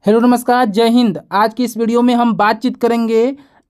Hello नमस्कार, जय हिंद। आज की इस वीडियो में हम बातचीत करेंगे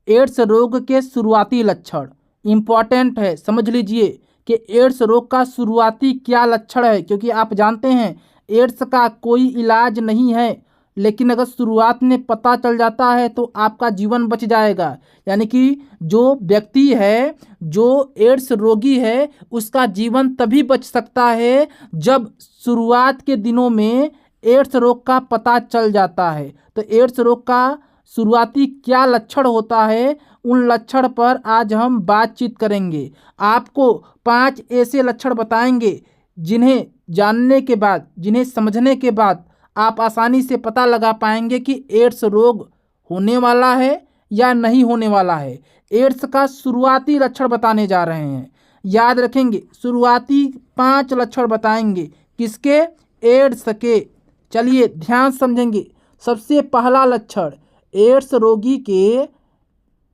एड्स रोग के शुरुआती लक्षण। इम्पॉर्टेंट है, समझ लीजिए कि एड्स रोग का शुरुआती क्या लक्षण है, क्योंकि आप जानते हैं एड्स का कोई इलाज नहीं है, लेकिन अगर शुरुआत में पता चल जाता है तो आपका जीवन बच जाएगा। यानी कि जो व्यक्ति है, जो एड्स रोगी है, उसका जीवन तभी बच सकता है जब शुरुआत के दिनों में एड्स रोग का पता चल जाता है। तो एड्स रोग का शुरुआती क्या लक्षण होता है, उन लक्षण पर आज हम बातचीत करेंगे। आपको 5 ऐसे लक्षण बताएंगे जिन्हें जानने के बाद, जिन्हें समझने के बाद आप आसानी से पता लगा पाएंगे कि एड्स रोग होने वाला है या नहीं होने वाला है। एड्स का शुरुआती लक्षण बताने जा रहे हैं, याद रखेंगे। शुरुआती 5 लक्षण बताएंगे, किसके? एड्स के। चलिए ध्यान समझेंगे। सबसे पहला लक्षण, एड्स रोगी के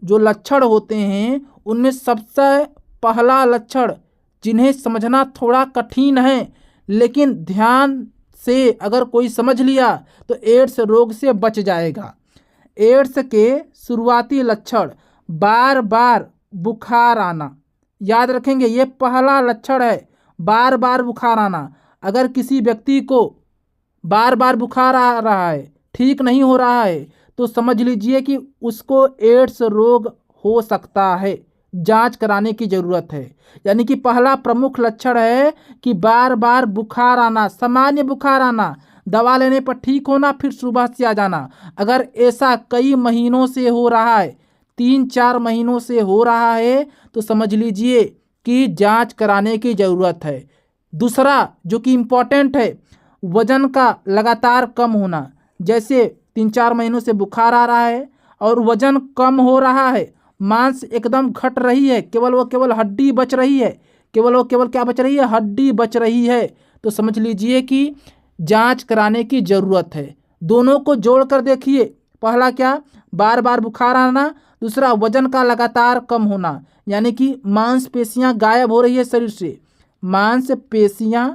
जो लक्षण होते हैं उनमें सबसे पहला लक्षण, जिन्हें समझना थोड़ा कठिन है, लेकिन ध्यान से अगर कोई समझ लिया तो एड्स रोग से बच जाएगा। एड्स के शुरुआती लक्षण, बार बार बुखार आना। याद रखेंगे, ये पहला लक्षण है, बार बार बुखार आना। अगर किसी व्यक्ति को बार बार बुखार आ रहा है, ठीक नहीं हो रहा है, तो समझ लीजिए कि उसको एड्स रोग हो सकता है। जांच कराने की ज़रूरत है। यानी कि पहला प्रमुख लक्षण है कि बार बार बुखार आना, सामान्य बुखार आना, दवा लेने पर ठीक होना, फिर सुबह से आ जाना। अगर ऐसा कई महीनों से हो रहा है, 3-4 महीनों से हो रहा है, तो समझ लीजिए कि जांच कराने की ज़रूरत है। दूसरा जो कि इम्पॉर्टेंट है, वजन का लगातार कम होना। जैसे 3-4 महीनों से बुखार आ रहा है और वजन कम हो रहा है, मांस एकदम घट रही है, केवल हड्डी बच रही है, केवल क्या बच रही है? हड्डी बच रही है, तो समझ लीजिए कि जांच कराने की ज़रूरत है। दोनों को जोड़ कर देखिए। पहला क्या? बार बार बुखार आना। दूसरा वजन का लगातार कम होना, यानी कि मांसपेशियां गायब हो रही है शरीर से, मांसपेशियां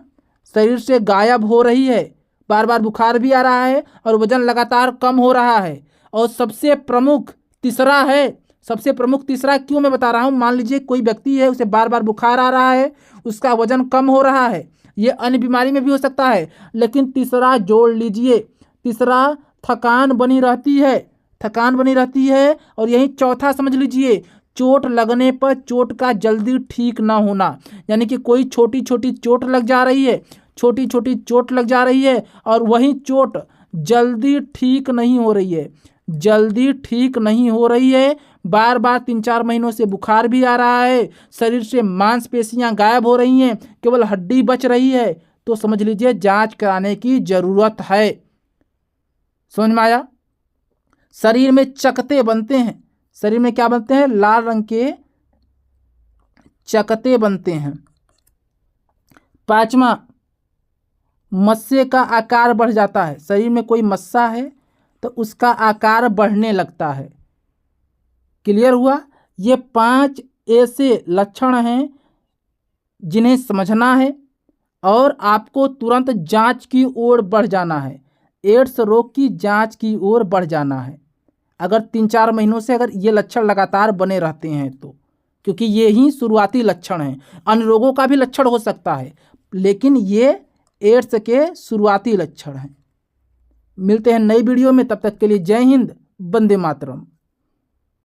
शरीर से गायब हो रही है, बार बार बुखार भी आ रहा है और वजन लगातार कम हो रहा है। और सबसे प्रमुख तीसरा है, सबसे प्रमुख तीसरा क्यों मैं बता रहा हूँ, मान लीजिए कोई व्यक्ति है, उसे बार बार बुखार आ रहा है, उसका वजन कम हो रहा है, ये अन्य बीमारी में भी हो सकता है, लेकिन तीसरा जोड़ लीजिए। तीसरा, थकान बनी रहती है, थकान बनी रहती है। और यही चौथा समझ लीजिए, चोट लगने पर चोट का जल्दी ठीक ना होना। यानी कि कोई छोटी छोटी चोट लग जा रही है, छोटी छोटी चोट लग जा रही है और वही चोट जल्दी ठीक नहीं हो रही है, जल्दी ठीक नहीं हो रही है। बार बार 3-4 महीनों से बुखार भी आ रहा है, शरीर से मांसपेशियां गायब हो रही हैं, केवल हड्डी बच रही है, तो समझ लीजिए जांच कराने की ज़रूरत है। समझ में आया? शरीर में चकत्ते बनते हैं, शरीर में क्या बनते हैं? लाल रंग के चकत्ते बनते हैं। 5वां, मस्से का आकार बढ़ जाता है। शरीर में कोई मस्सा है तो उसका आकार बढ़ने लगता है। क्लियर हुआ? ये 5 ऐसे लक्षण हैं जिन्हें समझना है और आपको तुरंत जांच की ओर बढ़ जाना है, एड्स रोग की जांच की ओर बढ़ जाना है। अगर 3-4 महीनों से अगर ये लक्षण लगातार बने रहते हैं तो, क्योंकि ये ही शुरुआती लक्षण हैं। अन्य रोगों का भी लक्षण हो सकता है, लेकिन ये एड्स के शुरुआती लक्षण हैं। मिलते हैं नई वीडियो में, तब तक के लिए जय हिंद, वंदे मातरम।